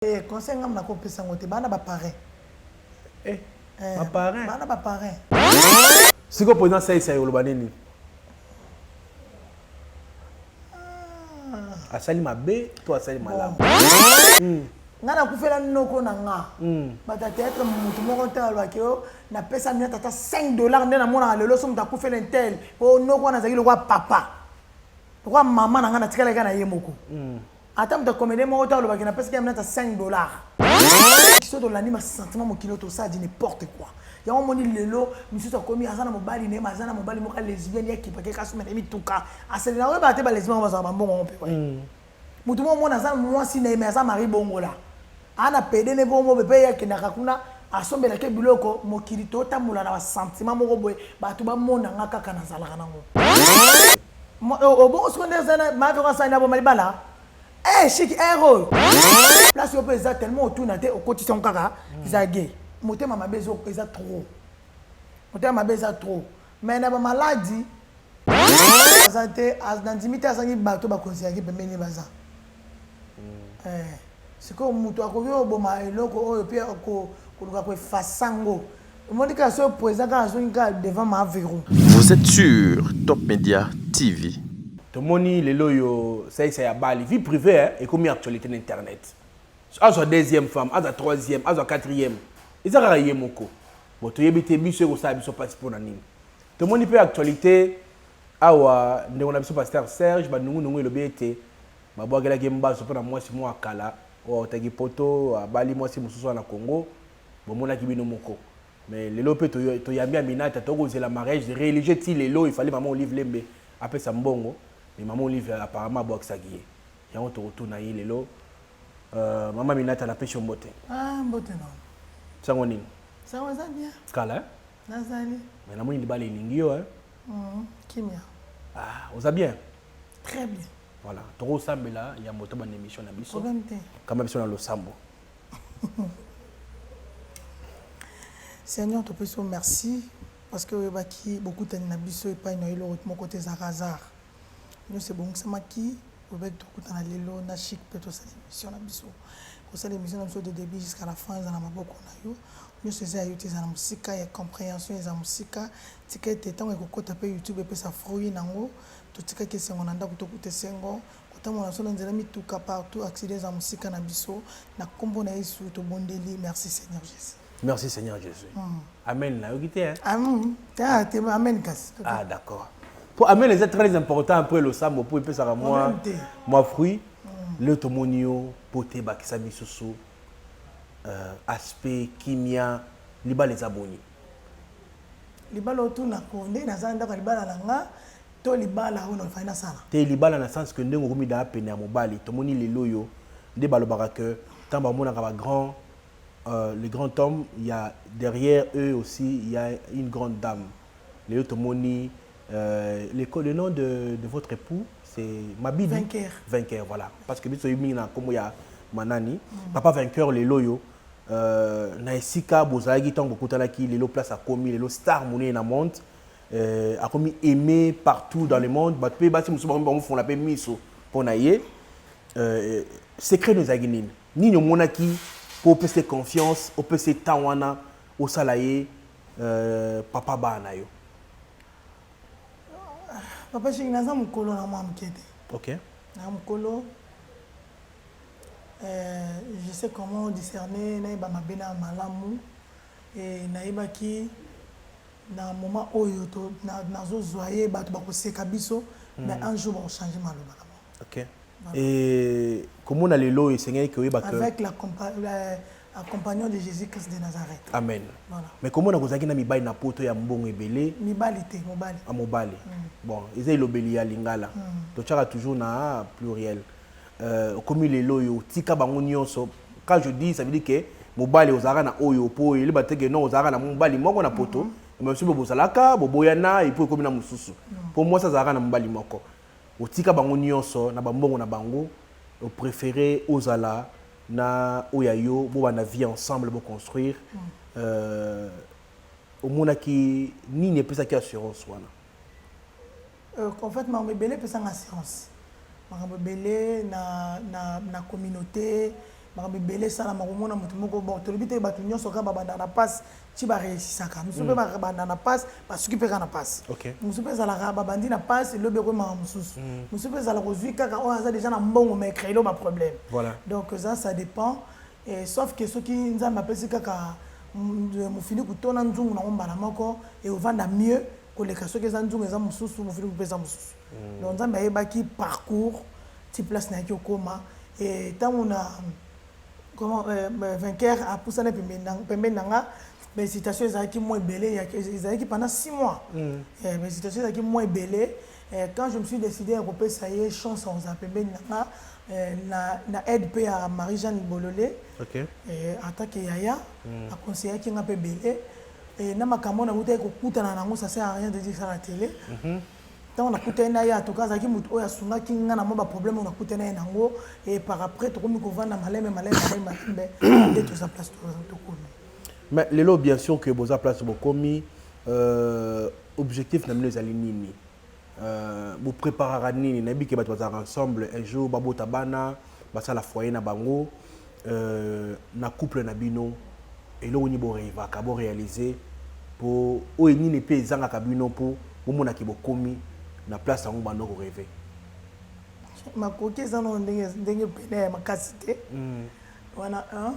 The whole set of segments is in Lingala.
conseil ngam na kopesa ngote bana ba parrain. Ba parrain. Bana ba parrain. Siko président ça yoloba nini? Asali mabe, to asali malamu. Ngana kufela noko na nga. Bata théâtre mutu moko talo akio na pesa mina tata $5 ndena mona lelo so muta kufela intel. O noko na zakilo kwa papa. Kwa mama na ngana tikala kana yemoko. Ata muta comédie moko talo baki na pesa mina tata $5. Kiso to l'anima sentiment mo kilo to ça dit n'importe quoi. Ya on moni lelo misusu akomi azana mobali ne mazana mobali moka lesbienne ya kipake kasu mena mituka. Aseli na we ba te ba lesbienne ba za mbongo mpe. Mutu mo mona za mwasi na ime za mari bongola. Ana pede ne bombo bebe ya kinaka kuna asombela ke biloko mokili tota mula na sentiment moko boye batu ba mona nga kaka na zalaka nango. Obo secondaire zana ma ka sa na bo malibala. Chic héros. Place yo pesa tellement autour na te okotisa kaka za gay. Motema mabezo pesa trop. Motema mabeza trop. Mais na ba maladie azate as dans limite azangi bato ba considérer pembeni baza. C'est comme mutu akoyo boma eloko oyo pia ko koluka ko fasango. Monika so président ka azonga devant ma verrou. Vous êtes sur Top Media TV. To moni lelo yo ça ya bali vie privée et comme actualité d'internet. Azo deuxième femme, azo troisième, azo quatrième. Ils ont yé moko. Bon to yebite biso ko sa biso passe pour nani. To moni pe actualité awa ndeko na biso pasteur Serge ba nungu elobete. Mabwagela gemba so pona mwasi mo akala o tagi poto bali mwasi mususu na Congo bomona kibino moko mais lelo pe to yambi aminata to kozela mariage religieux ti lelo il fallait maman Olive Lembe après sa mbongo mais maman Olive apparemment boxagier yango to retourna yi lelo maman aminata na pêche mbote Mbote non sango nini ça va bien kala nazali mais na moni libale lingio kimia oza bien très bien. Voilà, trop sambela il y a moto ban émission na biso. Comme émission na lo sambo. Seigneur, te prie merci parce que baki beaucoup de na biso et pas une autre mon côté Zarazar. Nous c'est bon ça maki avec tout na lelo na chic peut ça émission na biso. Pour ça l'émission na biso de début jusqu'à la fin dans maboko na yo. Nous c'est ça yote za musika et compréhension za musika tikete tango ko taper YouTube et puis ça fruit nango. Tutika kesi ngona nda kutokuta sengo kotamona solo nzela mituka partout accidents za musika na biso na kombo na Yesu to bondeli merci Seigneur Jésus. Merci Seigneur Jésus. Amen na yokite hein. Amen kas. D'accord. Pour amen c'est très important après le sambo pour peut ça moi fruit le tomonio poté bakisa bisusu aspect kimia libala les abonnés. Libala otu na konde na zanda ka libala nanga to libala ono faina sana te libala na sens que ndengo komi da pene ya mobali to moni lelo yo nde balobaka que tamba mona ka ba grand le grand homme il y a derrière eux aussi il y a une grande dame lelo to moni le nom de votre époux c'est Mabidi vainqueur voilà parce que biso yimi na komo ya manani papa vainqueur lelo yo na esika bozalaki tango kotalaki lelo place a komi lelo star moni na monde a commis aimé partout dans le monde bah tu peux bâtir musulman font la paix miso pour naïe secret nos aguinines ni nos monaki pour passer confiance au passer tawana au salaye papa bana yo papa chingi naza mukolo na mwa mkete OK na mukolo je sais comment discerner na ba mabena malamu et na ki na moment oyo to na zo zoyer bato ba ko seka biso mais un jour on changer maloba là. OK et comment on a le lot et Seigneur que oui avec l'accompagnement de Jésus-Christ de Nazareth. Amen. Voilà. Mais comment on a kozaki na mibali na poto ya mbongo ebele mibali te mobali a mobali bon ils lo beli ya lingala to tchaka toujours na pluriel comme les loyo tika bango nyonso quand je dis ça veut dire que mobali ozara na oyo po ile bateke non ozara na mobali moko na poto mais si bobo salaka boboyana et puis comme na mususu pour moi ça zara na mobali moko otika bango nyonso na bambongo na bango au préféré ozala na oyayo bo bana vie ensemble bo construire au mona ki ni ne pesa ki assurance wana en fait ma belé pesa assurance ma belé na communauté makambo ebele esalama komona moto moko bon tolobi te bato nyonso kaka babanda na passe ti baréussisaka mosusu mpe babanda na passe basuki mpe kaka na passe mosusu mpe ezalaka babandi na passe elobi ekomaka mosusu mosusu mpe ezala kozwi kaka oyo aza déjà na mbongo mais créelo baproblème donc ça dépend sauf que soki nzambe apesi kaka mofini kutona nzungu nango mbala moko eovanda mieux koleka soki eza nzungu eza mosusu mofini kupesa mosusu donc nzambe ayebaki parcours ti place na yaki okoma ntango na comment vainqueur apusana pembeni na nga mais situation ezalaki moins ebele ezalaki pendant 6 mois mais situation ezalaki moins ebele quand je me suis décidé ya kopesa ye chance ozala pembeni na nga na aide mpe ya Marie-Jeanne Bololé en tant que yaya akonseyaki nga mpe ebele na makambo nakutai kokutana nango ça sert à rien de dire ça na télé on a coûté un aïe à tout cas ça qui m'a oya sunga qui n'a pas problème on a coûté un nango et par après tout comme qu'on vend na malem dès que ça place tout cool mais les lots bien sûr que boza place beaucoup mis objectif na mine zali nini vous préparera nini na bi ke bato bazara ensemble un jour babo tabana basa la foyer na bango na couple na bino et lo ni bo rêve ka bo réaliser pour o nini pe zanga ka bino pour mona ki bo komi na place à un bando rêver. Ma coquille, ça non dingue peine ma cassité. Voilà un.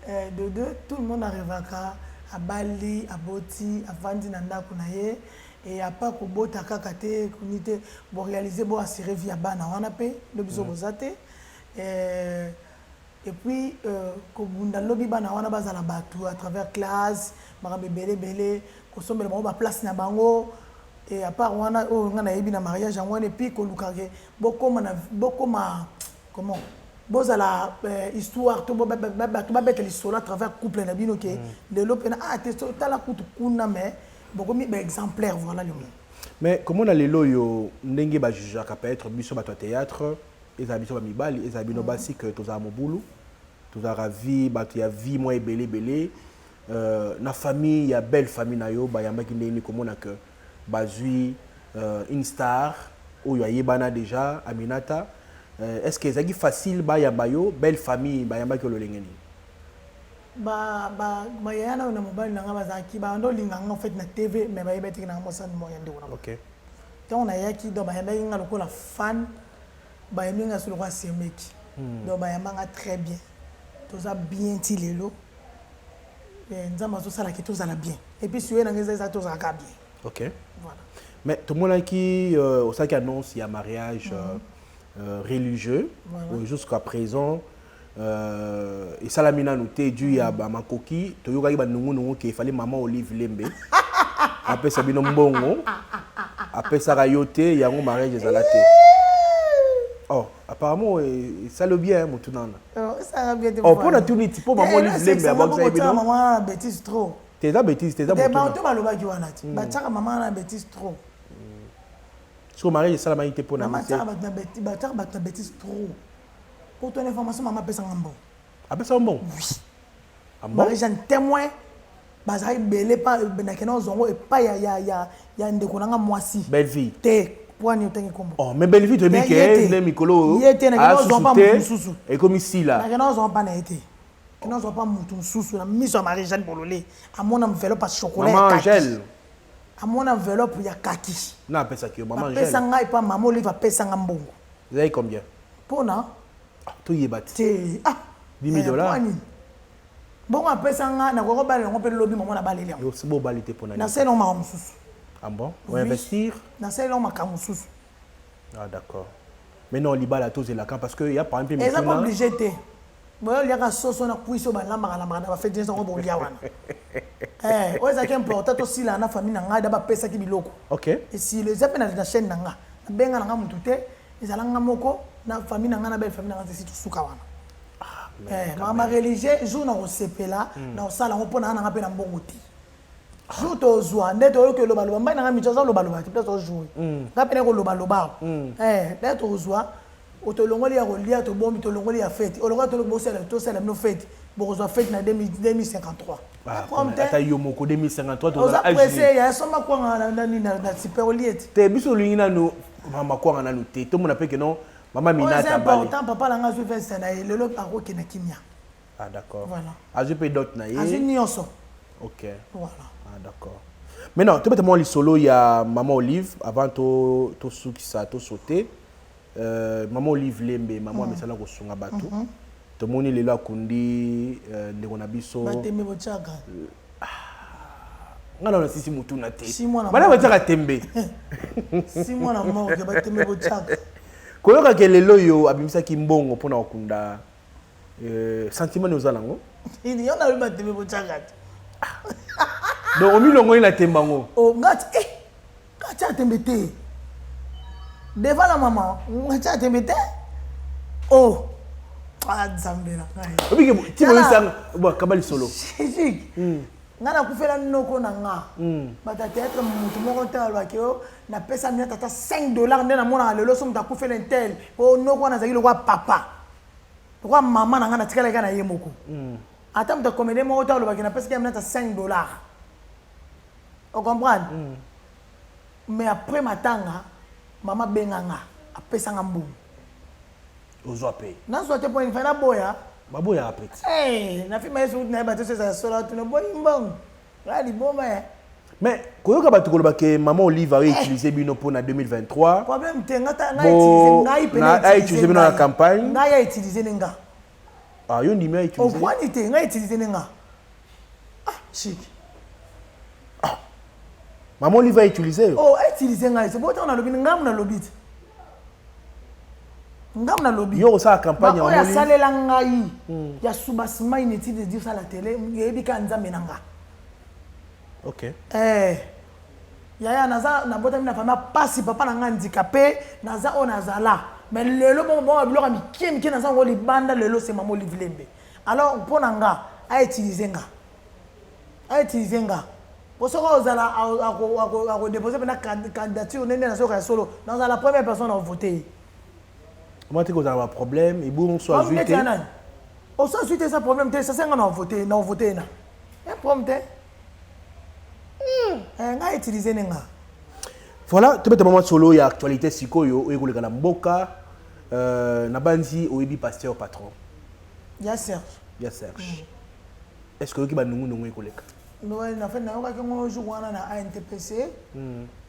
De deux, tout le monde arrive à Bali, à Boti, à Vandi Nanda Kunaye et à pas qu'au Bota Kakate, Kunite, pour réaliser pour assurer via Bana Wanape, le biso bozate. Et puis, Kobunda Lobby Bana Wana Bazala Batu à travers classe, Marabe Bele Bele, Kosombe le place Nabango. Et à part on a eu un mariage en one et puis qu'on beaucoup comment boza la histoire tout bête l'histoire à travers couple na bino que de l'open t'es la coupe kuna mais beaucoup mis exemplaire voilà le mais comment on a les loyo ndenge ba juger ka peut être biso ba théâtre et abiso ba mibali et abino basi que tous a mobulu tous a ravi ba tu a vie moi belé na famille ya belle famille na yo ba yamba ki ndeni comment on a que bazui une star ou yebana déjà Aminata est-ce que c'est facile ba yamba yo belle famille ba yamba ko lolengeni ba yana na mobile na bazaki ba ndo linga en fait na TV mais ba yebeti na mo san mo yande wona OK quand on a yaki do ba yamba nga lokola fan ba yamba sur le roi semeki do ba yamba nga très bien tout ça bien ti lelo nzamba zo sala ki tout ça la bien et puis sué na ngeza tout ça ka bien. OK. Voilà. Mais tout le monde qui au sac annonce il y a mariage religieux jusqu'à présent et Salamina nous t'ai dû à Bamakoki to yoga ba nungu qu'il fallait maman Olive Lembe après ça bino mbongo après ça rayoté yango mariage ezalate oh apparemment ça le bien mutunana ça bien oh pour na tuni tipo maman Olive Lembe abak ça bino maman bêtise trop t'es da bêtise t'es da bon to baloba ki wana ti ba tsaka maman na bêtise trop so mariage salama ite pour na maman tsaka ba bêtise trop pour ton information maman pesa ngambo apesa mbon oui Marie-Jeanne témoin bazai belé pas na kena zongo et pas ya ndeko nanga mwasi belle vie te poani otengi kombo oh mais belle vie to bi ke ne mikolo yete na kena zongo pas mususu et comme ici là na kena zongo pas na été kena zongo pas mutu mususu na mise à Marie-Jeanne Bololé à mon enveloppe à chocolat maman Angèle à mon enveloppe ya kaki na pesa ki maman Angèle pesa ngai pas maman Olive pesa ngambongo vous avez combien pona to yebati te $10,000 bon pesa nga na ko bale ngo pe lobby maman na baleli yo c'est beau balité pour na na selo ma mususu ah bon on investir na selo ma mususu ah d'accord mais non libala tous la camp parce que il y a par exemple ils sont obligés te bon il y a soso na puiso ba lamba na ba fait des ngo bolia wana ouais ça qui est important aussi là na famille na nga da ba pesa ki biloko OK et si les appels na chaîne na nga benga na nga mutu te ezala nga moko na famille na nga na belle famille na nga c'est tout suka wana mama religieux jour na osepela na osala ngo pona na nga pe na mbongo ti jour to zwa ndeto ke loba loba mbai na nga mitsoza loba loba ti peut-être jouer nga pe na ko loba loba ndeto zwa otolongoli ya rolia to bombi tolongoli ya fête olonga to bosela to sela no fête bokozwa fête na 2053 ata yo moko 2053 to za pressé ya soma kwa na super oliet te biso lingi na no mama kwa na no te to mona pe que non Maman Minata. C'est important, papa l'a fait un scénario. Le lot a roqué na kimia. Ah, d'accord. Voilà. Azu pe d'autres na Azu nyonso. Ok. Voilà. Ah, d'accord. Maintenant, tu peux te solo, il y a Maman Olive, avant to souki ça, to sauter. Maman Olive Lembe, Maman Mesala ko sunga batu. To moni lelo akundi ndeko na biso. Bateme bochaka. Ngala na sisi mutu na te. Bana bochaka tembe. 6 mois na mort ke bateme bochaka. Koyoka ke lelo yo abimisa ki mbongo pona okunda sentiment nozalango. Il y en a eu bateme bochaka. Donc au milongo ina tembango. Oh ngati ngati tembete. Devant la maman, ngati tembete. Oh. Ah Zambela. Obi ke ti mo sang bon kabali solo. Chic. Ngana kufela noko na nga. Bata théâtre mutu moko talo akio na pesa mina tata $5 ndena mona lelo so muta kufela intel. Po noko na zaki lokwa papa. Lokwa mama na nga na tikala kana ye moko. Ata muta comédie moko talo bakina pesa kia mina tata $5. On comprend? Mais après matanga, maman benganga, apesa nga mbungu. Ozwa pe. Na so te po ni fana boya. Baboya apeti. Na fi ma yesu na ba te ça solo tu no boy mbongo. Radi boma ya. Mais koyoka batu koloba ke Maman Olive a utilisé bino pour na 2023. Problème te ngata nga utiliser ngai pe na utiliser bino na campagne. Ngai ya utiliser nga. Ah yo ndimi a utiliser. O kwani te ngai utiliser nga. Ah chic. Maman Olive a utilisé. Oh, utiliser ngai. C'est bon on a lobi ngam na lobi. Ngam na lobi. Yo sa campagne ya Maman Olive. Ya salela ngai. Ya subasima ineti de dire ça la télé, yebi ka nzambe nanga. OK. Yaya naza na bota mina fama pasi papa na nga handicapé, naza o nazala. Mais lelo bon biloko mi kim naza ngo libanda lelo c'est Maman Olive Lembe. Alors pour nga a utiliser nga. A utiliser nga. Posoko ozala a déposer na candidature nene na soka solo. Dans la première personne à voter. Comment tu as un problème et bon soit ajouté. On soit ajouté ça problème ça c'est on voter na. Un problème nga utiliser nga. Voilà, tu peux moment solo ya actualité sikoyo e koleka na mboka na banzi oyebi pasteur patron. Ya Serge. Ya Serge. Est-ce que tu ba nungu e koleka? No na fait na yoka ke ngo jour na ANTPC.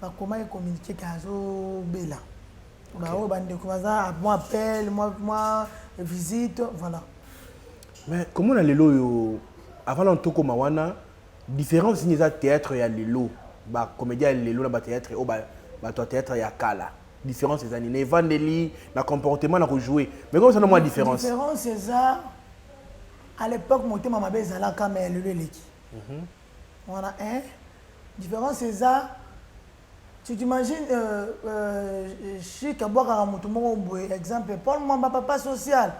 Ba comment communiquer kazo bela. Ba o bande ko baza moi appel, moi visite, voilà. Mais comment na lelo yo avant l'antoko mawana différence ni za théâtre ya lelo ba comédien lelo na ba théâtre o ba théâtre ya kala différence c'est ani evangélie na comportement na jouer mais comment ça na moi différence c'est ça à l'époque motema mabe zala ka mais lelo leki voilà différence c'est ça tu t'imagines Chic aboka mutu moko boye exemple Paul Mwamba papa social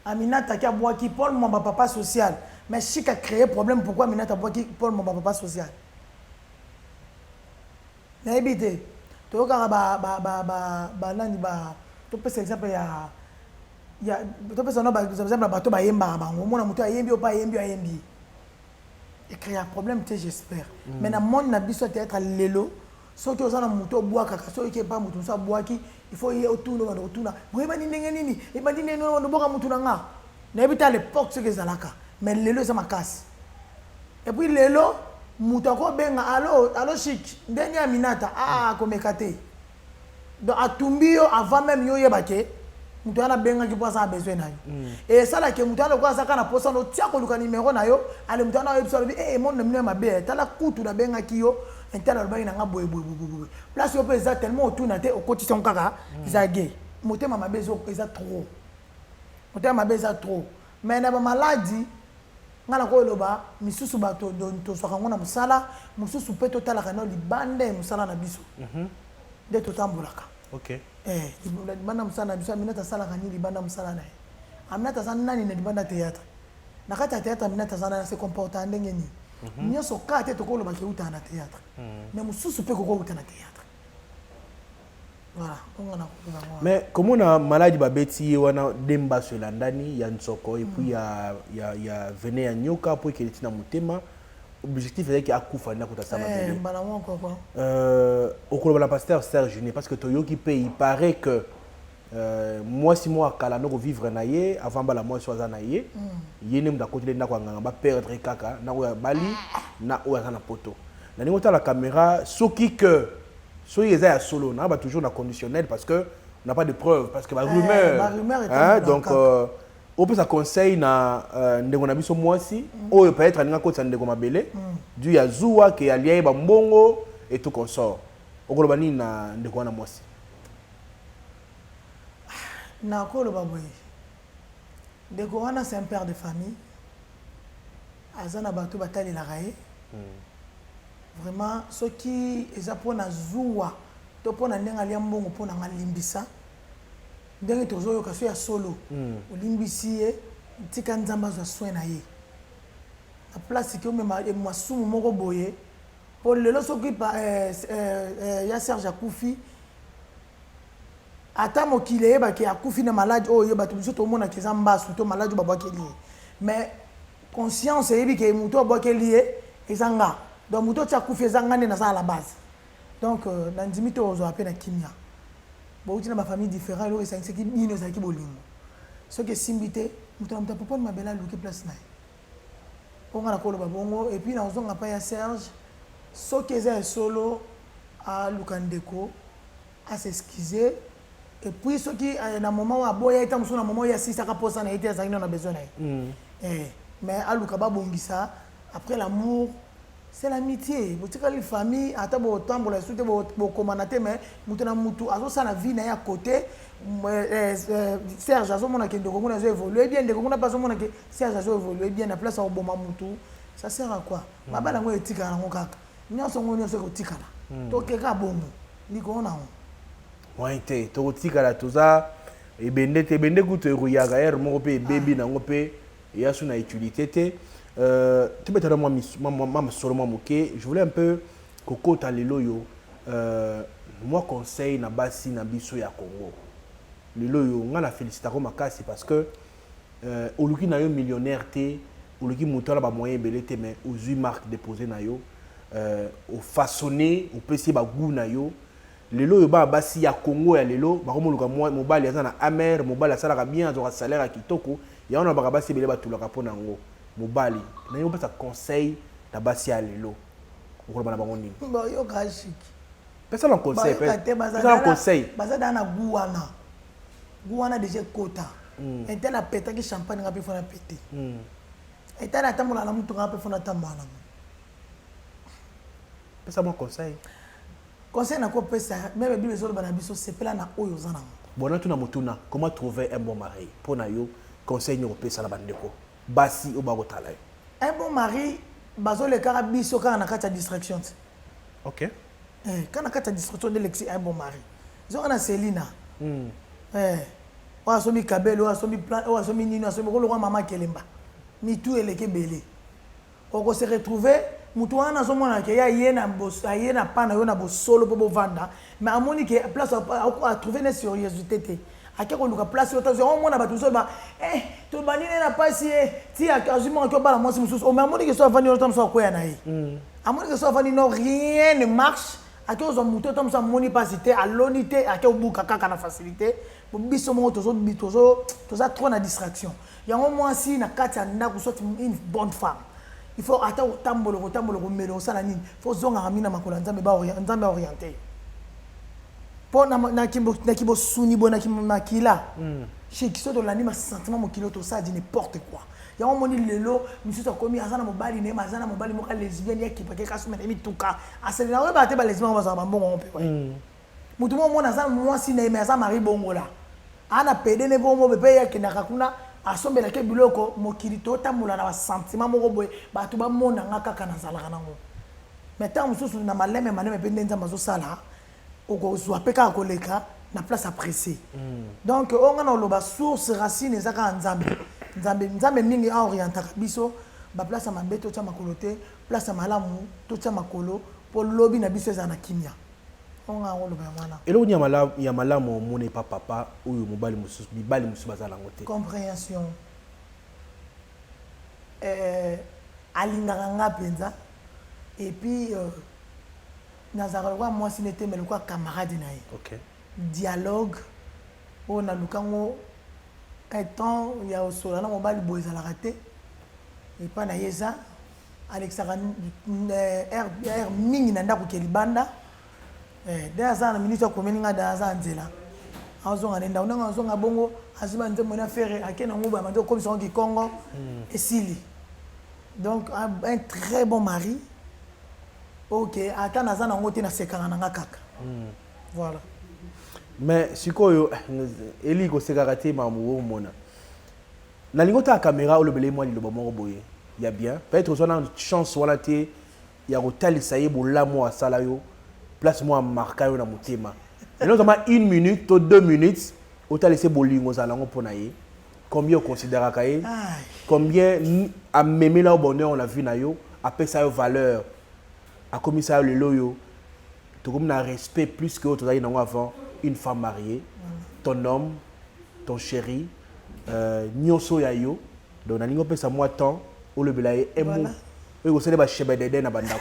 Aminata ki aboki Paul Mwamba papa social. Mais Chic a créé problème pourquoi Aminata aboki Paul Mwamba papa social. Na ebité to ka ba nani ba to pesa exemple ya to pesa no ba exemple ba to ba yemba ba ngomona mutu ayembi o pa ayembi. Et créer un problème j'espère. Mais na monde na biso théâtre lelo soki ozana mutu obwaka soki pas mutu so abwaki il faut y retourner on retourner boyeba ndenge nini ebandi nene on boka mutu nanga na ebita à l'époque ce que zalaka mais lelo ça makasi et puis lelo mutu ko benga allo Chic ndeni Aminata komekate donc atumbio avant même yo yebake mutu ana benga ki posa besoin na yo et ça là que mutu ana kwa saka na posa no tia ko luka numéro na yo ale mutu ana yebisa mon numéro mabe tala kutu na benga ki yo intérêt alba ina nga boye place yo pesa tellement autour na te au quotidien kaka za gay motema mabezo pesa trop motema mabezo trop mais na ba maladie ngana ko loba misusu bato to soka ngona musala mususu pe to tala kana libande musala na biso de to tambulaka OK libanda musala na biso Aminata sala kani libanda musala na Aminata sana nani na libanda théâtre na kata théâtre Aminata sana se comporta ndenge ni nyonso ka te tokolo ba kiuta na théâtre mais mususu pe koko uta na théâtre voilà on a mais comment on maladie babeti wana demba solandani ya nsoko et puis ya vené ya nyoka pour qu'il tina mutema objectif est qu'il akufa na kota sama télé bana mo quoi okolo bala pasteur Serge parce que toyoki pe il paraît que moi si moi kala noko vivre na ye avant bala moi soza na ye yene mda côté ndako nganga ba perdre kaka na ko ya bali na o ya na poto na ningo ta la caméra soki que soki eza ya solo na ba toujours na conditionnel parce que on n'a pas de preuves parce que ba rumeur hein donc on peut ça conseil na ndeko na biso mwasi oyo peut être ninga kotsa ndeko mabele du ya zuwa ke alia ba mbongo et tout consort okoloba nini na ndeko na mwasi nakoloba boye ndeko wana c'est un père de famille azana bato batalelaka ye vraiment soki eza mpona zuwa to mpona ndenge alia mbongo mpona nga limbisa ndenge tozoyoka so ya solo olimbisi ye tika nzambe azwa soin na ye na place ke omema masumu moko boye mpo lelo soki ya Serge akufi ata mokili eyebaki akufi na maladi oyo bato biso tomonaki eza mbasu to maladi oyo babwakeli ye mais conscience eyebi ke moto abwakeli ye eza nga donc moto ti akufi eza nga nde naza à la base donc na ndimi to ozwa mpe na kimia bouti na bafamille différent eloko esangisaki bino ezalaki bolingo soki esimbi te moto na moto apoponi mabele aluki place na ye mponga na koloba bongo epuis na ozonga mpa ya Serge soki eza esolo aluka ndeko asexcuse et puis soki na moment oyo aboya eta mosusu na moment oyo asisaka mposa na ye te azalaki nano na besoin na ye mais aluka babongisa après l'amour c'est l'amitié botikali famille ata botambola esu te bokomana te mais moto na motu azosala vie na ye à côté Serge azomonake ndeko nguna azoévolue bien ndeko nguna mpe azomonake Serge azoévolue bien na place ya koboma motu ça sert à quoi mabala yango etikala nango kaka nyonso ngo nyonso ekotikala tokeka bongo likolo nango ouais te tokotikala toza ebende te ebende kutu ekoyaka ere moko mpe ebebi nango mpe eya so na utilité te tibetala mwa solo mwa moke je voulais un peu kokota lelo yo moi conseil na basi na biso ya Congo lelo yo nga na félicitako makasi parce que oluki na yo millionnaire te oluki moto ala ba moyen ebele te mais ozwi marque déposé na yo ofaçonné opesi bagout na yo lelo yo ba basi ya Congo ya lelo bakomoluka mobali aza na amer mobali asalaka bien azwaka salaire ya kitoko ya wana baka basi ebele batulaka mpo na yango mobali na yo pesa conseil na basi ya lelo okoloba na bango nini bayoka chiki pesa na conseil pesa na conseil baza dana gu wana déjà kota ete na petaki champagne nga mpe fona pete ete na atambola na mutu nga mpe fona tambola na pesa mwa conseil na kopesa meme bible ezoloba na biso sepela na oyo oza nango bona tuna motuna comment trouver un bon mari mpo na yo conseil nyongo opesa na bandeko basi oyo bakotala yo un bon mari bazolekaka biso kaka na kati ya distraction te ok kaka na kati ya distraction nde lekisi un bon mari zonga na selina oyo asomi kabele oyo asomi nini asomi kolokwa mama kelemba mitu eleke ebele okose retrouver mutu wana azomonaka ye na pana yo na bosolo mpo bovanda mais amoni ke place atrouve ne sérieuxité te ake koluka place oyo tozwi omona bato mosusu ba tobandi ne na pasi ye ti azwimaka obala mwasi mosusu mais amoni ke so avandi ota mosusu akwea na ye amoni ke so avandi no rien ne marche ake ozwa motu ota mosusu amoni pasi te aloni te ake obuka kaka na facilité biso moko toza trop na distraction yango mwasi na kati ya ndako soit une bonne femme il faut ata otambola komela osala nini fo ozongaka mingi na makolo ya nzambe aorienté mpo na kibosuni boye na makila shiki so tolandi masentiment mokili tosala di n'importe quoi yango moni lelo misusu akomi aza na mobali ne aza na mobali moko lesbienne yakipake kasumena mituka asalela oyeba te balesbienne bazala bambongo mpe mutu mo omona aza mwasi na ye me aza mari bongola ana pede ne bomo mpe yakendaka kuna asombelaki biloko mokili totambola na basentiment moko boye bato bamonanga kaka nazalaka nango mais ntango mosusu na maleme mpe nde nzambe azosala okozwa mpe kaka koleka na place apprécié donc onga na oloba source racine eza kaka nzambe mingi aorientaka biso baplace ya mabe totya makolo te place ya malamu totya makolo mpo lobi na biso eza na kimia onga yango oloba ya mwana eloko ya malamu omona epa papa oyo mibali mosusu baza nango te compréhension alingaka nga mpenza et puis nazalaka lokwa mwasi nete me lokwa camarade na ye dialogue on a lukango un temps il y a au sol là on va le boiser la raté et pas na yesa Alexandre air mingi na ndako kelibanda da za na ministre ko meninga da za nzela azonga nenda unanga azonga bongo aziba nzembo na faire akena nguba manzo commission du Congo et Sili donc un très bon mari. Ok, attends, na zana ngote na sekanga na kaka. Voilà. Mais sikoyo eli ko sekaka te mamu mona. Na lingota caméra o lebele moi liloba moko boye. Ya bien. Peut-être on a une chance wala te ya kotalisa ye bolamo asala yo. Place moi marka yo na motema. Et notamment 1 minute ou 2 minutes o talise bolingo za lango pona ye. Combien on considère kaye? Combien a memé là au bonheur on a vu na yo, après ça yo valeur. A commis ça le loyo. Tout comme un respect plus que autre avant une femme mariée, ton homme, ton chéri, nyoso ya yo. Donc na ningo pesa moi temps ou le belaye et moi. Oui, vous savez ba chebe dede na banda.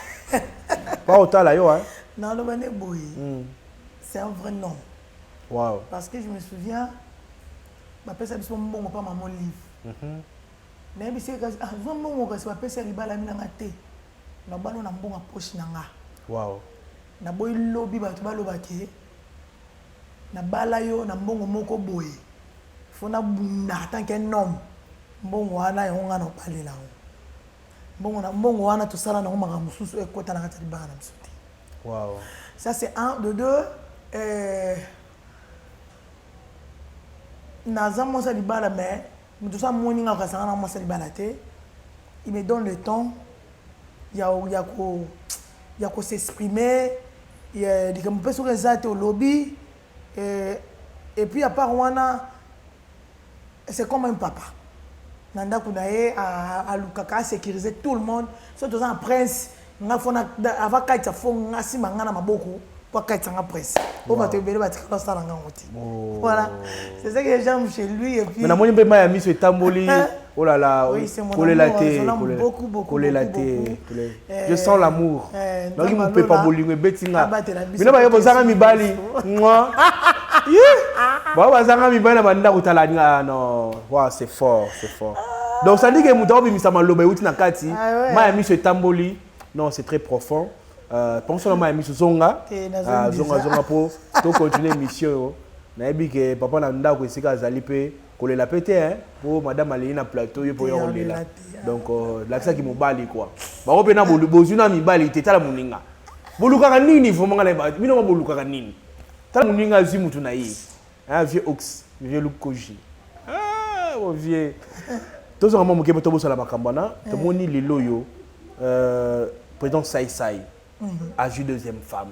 Pas autant là yo hein. Non, le bané boy. C'est un vrai nom. Wow. Parce que je me souviens ma pesa biso mbongo pas maman livre. Mais bi c'est que zo mbongo ka se pesa ribala mina ngate. Na bano na mbongo poche nanga. Wow. Na boy lobby ba to baloba ke na bala yo na mbongo moko boye. Fona bunda tant qu'un homme. Mbongo wana yo ngana opalela ho. Mbongo wana to sala na ngoma mususu ekota na kati bana msuti. Wow. Ça c'est un de deux naza mosa libala mais tout ça moninga ka sanga na mosa libala te. Il me donne le temps. Il y a qu'à s'exprimer, il y a des gens au lobby, et puis à part Wana, c'est comme un papa. Nanda Kounaye a Lukaka sécuriser tout le monde, surtout un prince, avant qu'il y ait un asi mangana maboko, pour qu'il y ait un prince. Voilà, c'est ça que j'aime chez lui. Et puis, mais je suis mis ce tamboli. Oh là là, oui, c'est mon amour, beaucoup. Je sens l'amour. Donc, il ne peut pas bouler, mais Bettinga. Mais non, mais vous avez mis Bali. Moi. Non, c'est fort, c'est fort. Donc, ça dit que Mouta Obi Misamaloba, Nakati, m'a mis ce tamboli. Non, c'est très profond. Pensons à m'a mis ce Zonga. Zonga pour continuer l'émission. Naebi que papa nanda ko sika zalipe kolela pété hein pour madame Aléna plateau yo pour yolela. Donc l'accès qui mobali quoi. Ba ko pena bozuna mibali tetala muninga. Boluka nini fo mangala ba. Mino boluka nini. Tala muninga zimu tuna yi. Un vieux ox, vieux Lukoji. Ah, mon vieux. Tous en maman mokebe tobo sala makambana, to moni lelo yo président Sai âgé deuxième femme.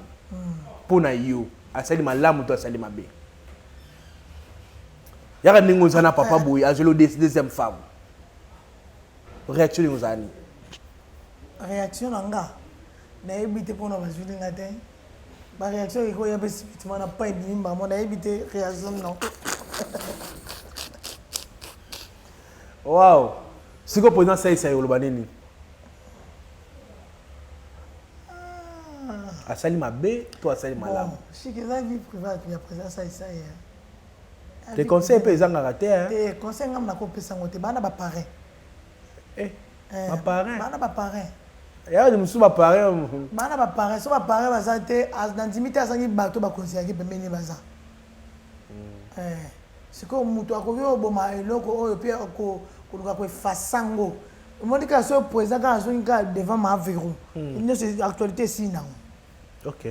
Pona yo, asali malamu to asali mabe. Y'a des gens qui ont papa boui, à la deuxième femme. Réaction aux années. Réaction nanga. Na évité pour nous vas-y ngaté. Ma réaction est quoi? Y'a pas si tu m'as pas dit maman. Na évité réaction non. Wow. Si vous posez ça, c'est au Libanais. À Salima B, toi à Salima Lam. Si que la vie privée, il y a présent ça. Les conseils peuvent être ratés. Les conseils n'ont pas pu s'engager. Bana ba parrain. Ma parrain. Bana ba parrain. Ya de musu ba parrain. Bana ba parrain. So ba parrain ba santé. Dans limite à sangi bateau ba conseiller qui peut mener baza. C'est comme mutu akoyo boma eloko oyo pia ko luka ko fasango. Moi dit que ce président quand son gars devant ma verrou. Il ne c'est actualité si non. OK.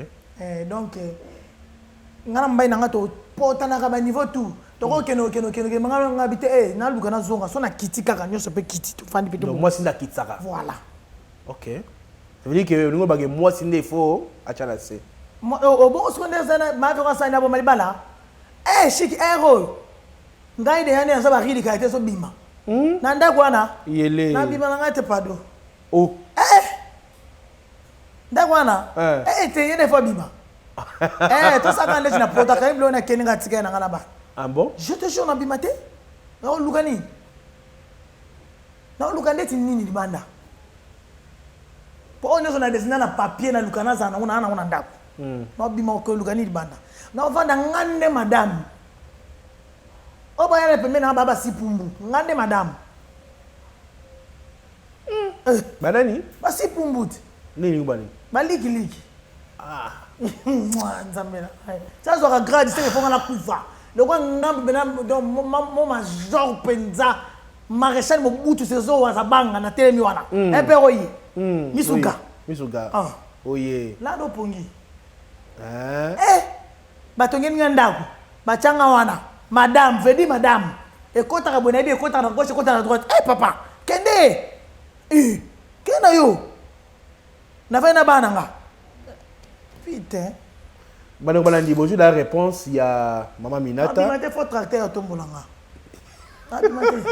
Donc ngana mbayi nanga to potana ka ba niveau tout. Toko keno mangalo ngabite na luka na zonga so na kiti kaka nyoso pe kiti to fandi pe to. Moi c'est na kitaka. Voilà. OK. Ça veut dire que nous bagé moi c'est il faut achala c'est. Au bon secondaire ça ma vero ça na bo malibala. Chic héros. Ngai de yana ça ba rili ka te so bima. Nanda kwana. Yele. Na bima nga te pado. Oh. Ndakwana. Te yene fo bima. Tout ça quand les na pota ka iblo na keninga tika na ngala ba. Ah bon? Je te jure na bimate. Na lukani. Na lukande ti nini libanda. Po onyo na desina na papier na lukana za na una ndako. Na bima ko lukani libanda. Na vanda ngande madame. O ba yana pembe na baba sipumbu. Ngande madame. Banani? Ba sipumbu. Nini ngubani? Ba liki. Ah. Nzamela. Ça sera grade c'est pour la kufa. Le quoi ngambe bena mo major penza maréchal Mobutu sezo wa zabanga na telemi wana. Eperoyi. Misuga. Misuga. Ah. Oye. Là do pongi. Batongeni ngandako. Bachanga wana. Madame, vedi madame. Ekota ka bonabi ekota na gauche ekota na droite. Papa, kende. Kena yo. Na va na bana nga. Putain. Bana balandi bonjour la réponse il y a maman Minata. Abimate faut tracteur tombolanga. Abimate.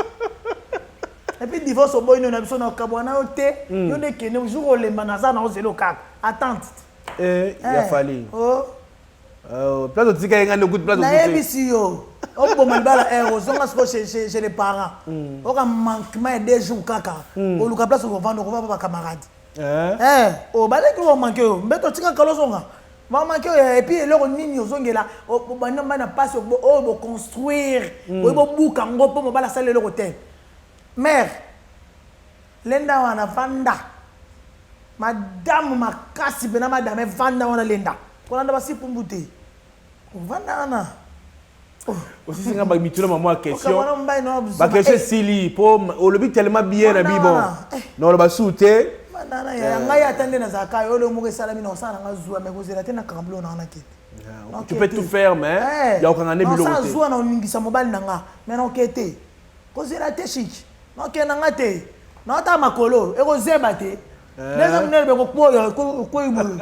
Et puis divorce au boy no na biso na kabwana ote. Yo ne kene jour o lemba na za na ozelo kaka. Attente. Il a fallu. Oh. Place de tika ngane good place de na ebisi yo. O bo malbala ero zonga sko chez les parents. O ka manquement de jours kaka. O luka place o vendre o va ba camarade. O baleki o manque yo. Mbeto tika kalosonga. Va manquer et puis le nini ozongela o bana bana passe o construire o buka ngopo mo bala salle le hôtel. Mère lenda wana vanda. Madame makasi bena madame vanda wana lenda. Kona nda basi pumbute. Vanda na. Aussi c'est ngamba mitula maman question. Ba question sili po o lobi tellement bien na bibo. Non le basouté. Nana ya ngai atende na zaka yo le mo salami na osana nga zuwa me kozela tena kamblo na na kete. Tu peux tout faire mais il y a aucun ane bilo. Sa zuwa na oningisa mobile na nga mais na okete. Kozela te chic. Na okena nga te. Na ta makolo e kozeba te. Neza munele be ko ibu.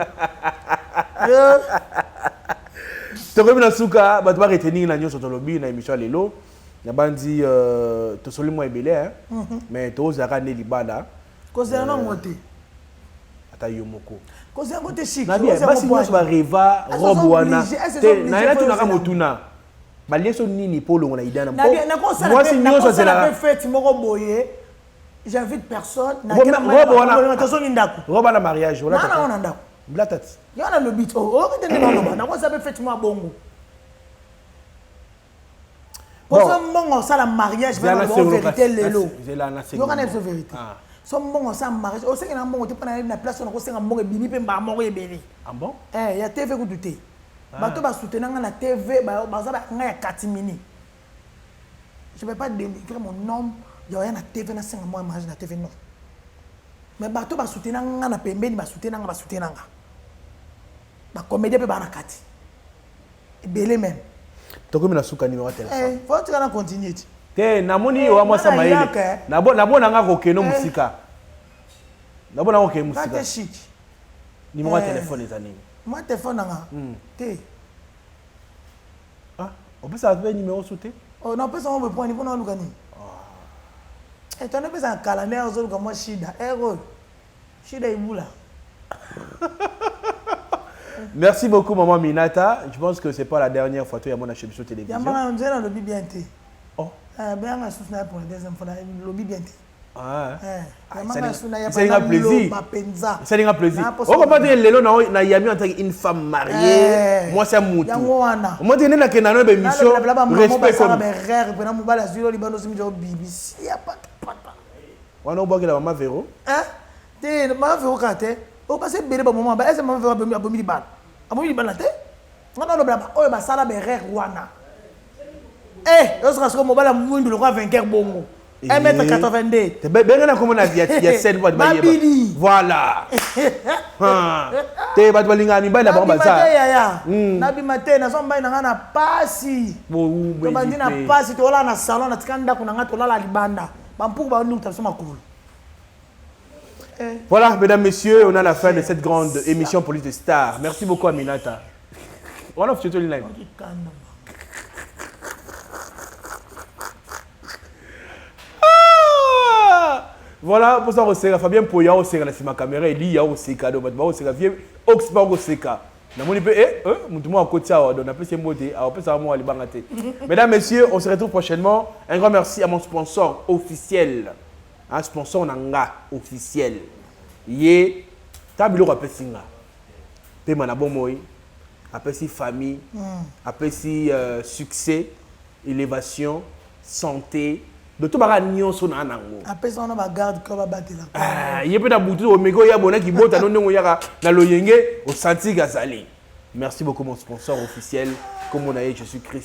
Tokomi na suka ba retenir na nyoso tolobi na émission lelo. Na bandi to soli mo ebele mais to zaka ne libala. Kozela na ngote. Yomoko. Kozela ngote chic. Na bien, basi nyonso ba reva robe wana. Te na ina tunaka motuna. Balieso nini polo na idana. Moi si nyonso c'est la fête moko boye. J'invite personne. Na robe wana. Robe na mariage wala. Na na ndako. Blatati. Yana le bit. Oh, tende na loba. Na ko ça fête moi bongo. Pour ça mbongo ça la mariage va la vérité lelo. C'est la na yo kana vérité. So mbongo ça mariage o senga mbongo te pana na place on ko senga mbongo bimi pe mba mbongo ebele. Ah bon? Ya TV ku douter. Bato ba soutenir na TV ba za ba nga ya katimini. Je vais pas dénigrer mon nom, il y a na TV na senga moi mariage na TV non. Mais bato ba soutenir nga na pembeni ba soutenir nga. Ba comédie pe ba na kati. Ebele même. Tokomi na suka numéro téléphone. Faut tu kana continuer. Te namoni wa mwasa maele. Nabona nga kokeno musika. Nabona nga kokeno musika. Kate chic. Numéro de téléphone ezani. Moi téléphone nga. Te. Ah, on peut savoir numéro sauté? Oh non, peut ça on peut prendre niveau na lukani. Et tu as pas un calendrier aux autres comme moi shida. Shida ibula. Merci beaucoup maman Minata. Je pense que c'est pas la dernière fois que tu as mon acheté sur télévision. Yamba on dirait le bien té. Oh. Bien on a souffert pour la deuxième fois le bien té. Ah. C'est un plaisir. C'est un plaisir. On va pas dire Lelo na yami en tant qu'une femme mariée. Moi c'est un moutou. Moi tu n'es na kenano be mission. Respect comme. Rare pour na mobala zilo libano simjo BBC. Ya pas. On a boire la maman Véro. Te maman Véro kate. O passé bébé ba maman ba est maman Véro abomi di ban. Abomi di ban la te. On a le blaba. O ba sala be rare wana. Lorsque ce mobile mwindu le roi vainqueur bongo. 1m82. Ben on a comment on a dit il y a 7 mois de baïe. Voilà. Te ba balinga mi ba la ba ça. Nabi matin na somba na na pasi. To bandi na pasi to la na salon na tikanda kuna ngato la libanda. Bampuku ba ndu tasoma cool. Voilà, mesdames, messieurs, on a la fin de cette grande émission Police de Stars. Merci beaucoup Aminata. On a fait tout le live. Voilà, pour ça, on s'est Fabien Poya, on s'est laissé ma caméra, il y a aussi cadeau, on s'est vieux, Oxford, on s'est cas. Mesdames, messieurs, on se retrouve prochainement. Un grand merci à mon sponsor officiel. Un sponsor nanga officiel. Yé, tableau rappelle singa. Pe manabo moi, appelle si famille, appelle si succès. élévation, santé. De tout baka nyonso na nango. Après ça on a garde comme batela. Ah, yé peut na butu o meko ya bona ki bota no ndongo yaka na loyenge au senti gazali. Merci beaucoup mon sponsor officiel comme on a Jésus Christ.